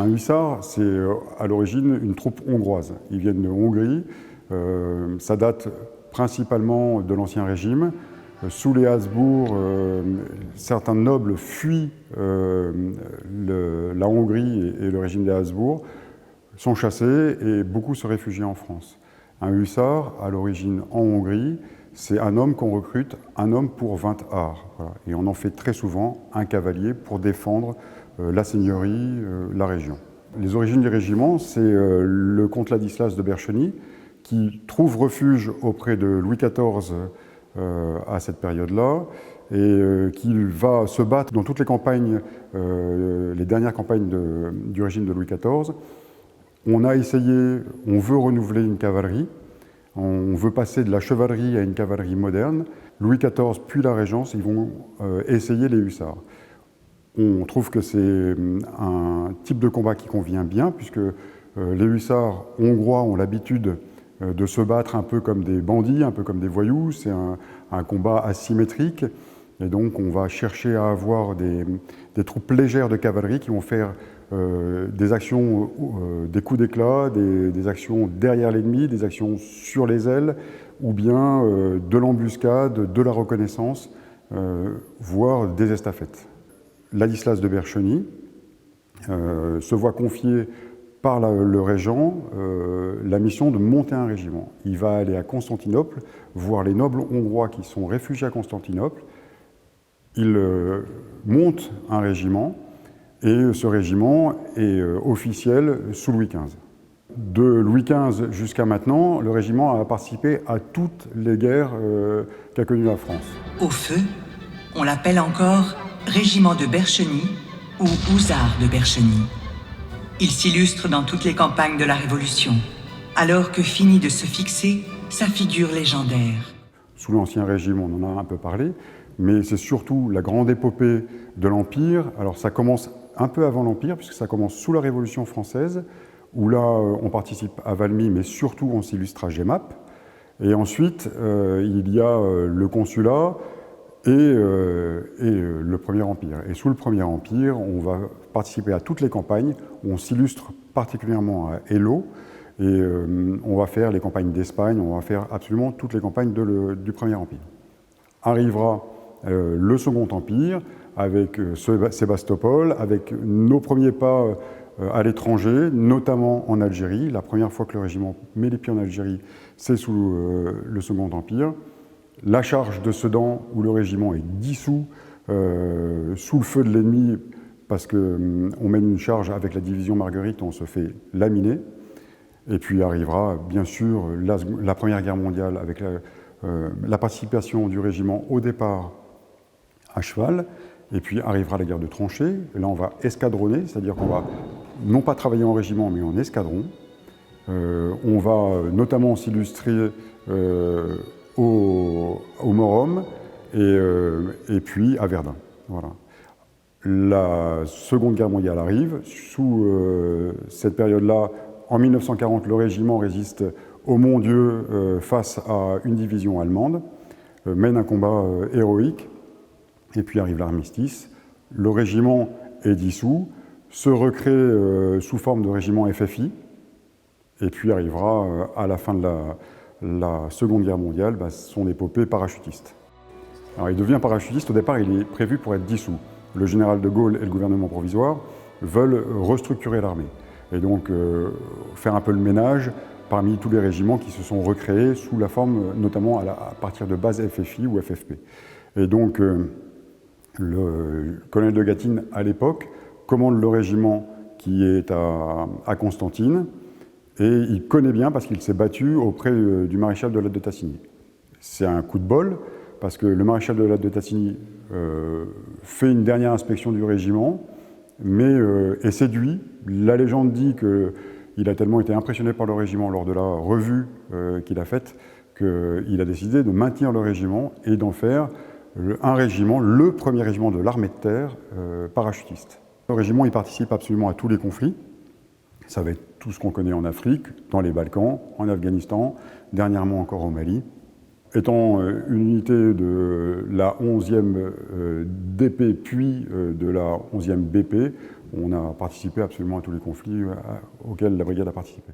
Un hussard, c'est à l'origine une troupe hongroise. Ils viennent de Hongrie. Ça date principalement de l'Ancien Régime. Sous les Habsbourg, certains nobles fuient la Hongrie et le régime des Habsbourg, sont chassés et beaucoup se réfugient en France. Un hussard, à l'origine en Hongrie, c'est un homme qu'on recrute, un homme pour 20 arts. Voilà. Et on en fait très souvent un cavalier pour défendre la seigneurie, la région. Les origines du régiment, c'est le comte Ladislas de Bercheny, qui trouve refuge auprès de Louis XIV à cette période-là, et qui va se battre dans toutes les campagnes, les dernières campagnes du régime de Louis XIV. On veut renouveler une cavalerie, on veut passer de la chevalerie à une cavalerie moderne. Louis XIV puis la Régence, ils vont essayer les hussards. On trouve que c'est un type de combat qui convient bien, puisque les hussards hongrois ont l'habitude de se battre un peu comme des bandits, un peu comme des voyous. C'est un combat asymétrique. Et donc on va chercher à avoir des troupes légères de cavalerie qui vont faire des actions, des coups d'éclat, des actions derrière l'ennemi, des actions sur les ailes, ou bien de l'embuscade, de la reconnaissance, voire des estafettes. Ladislas de Bercheny se voit confier par le régent la mission de monter un régiment. Il va aller à Constantinople, voir les nobles hongrois qui sont réfugiés à Constantinople. Il monte un régiment, et ce régiment est officiel sous Louis XV. De Louis XV jusqu'à maintenant, le régiment a participé à toutes les guerres qu'a connues la France. Au feu, on l'appelle encore Régiment de Bercheny ou Hussards de Bercheny. Il s'illustre dans toutes les campagnes de la Révolution, alors que finit de se fixer sa figure légendaire. Sous l'Ancien Régime, on en a un peu parlé, mais c'est surtout la grande épopée de l'Empire. Alors ça commence un peu avant l'Empire, puisque ça commence sous la Révolution française, où là on participe à Valmy, mais surtout on s'illustre à Jemmapes. Et ensuite, il y a le consulat et le Premier Empire. Et sous le Premier Empire, on va participer à toutes les campagnes. On s'illustre particulièrement à Eylau, et on va faire les campagnes d'Espagne, on va faire absolument toutes les campagnes du Premier Empire. Arrivera le Second Empire, avec Sébastopol, avec nos premiers pas à l'étranger, notamment en Algérie. La première fois que le régiment met les pieds en Algérie, c'est sous le Second Empire. La charge de Sedan, où le régiment est dissous sous le feu de l'ennemi, parce qu'on mène une charge avec la division Marguerite, on se fait laminer. Et puis arrivera, bien sûr, la Première Guerre mondiale, avec la participation du régiment au départ à cheval. Et puis arrivera la guerre de tranchées. Et là, on va escadronner, c'est-à-dire qu'on va non pas travailler en régiment, mais en escadron. On va notamment s'illustrer au Morom et puis à Verdun. Voilà. La Seconde Guerre mondiale arrive. Sous cette période-là, en 1940, le régiment résiste au Mont-Dieu face à une division allemande, mène un combat héroïque. Et puis arrive l'armistice, le régiment est dissous, se recrée sous forme de régiment FFI, et puis arrivera à la fin de la Seconde Guerre mondiale son épopée parachutiste. Alors il devient parachutiste, au départ il est prévu pour être dissous. Le général de Gaulle et le gouvernement provisoire veulent restructurer l'armée, et donc faire un peu le ménage parmi tous les régiments qui se sont recréés sous la forme, notamment à partir de bases FFI ou FFP. Et donc le colonel de Gâtine, à l'époque, commande le régiment qui est à Constantine, et il connaît bien parce qu'il s'est battu auprès du maréchal de Latte de Tassigny. C'est un coup de bol, parce que le maréchal de Latte de Tassigny fait une dernière inspection du régiment, mais est séduit. La légende dit qu'il a tellement été impressionné par le régiment lors de la revue qu'il a faite, qu'il a décidé de maintenir le régiment et d'en faire un régiment, le premier régiment de l'armée de terre parachutiste. Le régiment il participe absolument à tous les conflits. Ça va être tout ce qu'on connaît en Afrique, dans les Balkans, en Afghanistan, dernièrement encore au Mali. Étant une unité de la 11e DP puis de la 11e BP, on a participé absolument à tous les conflits auxquels la brigade a participé.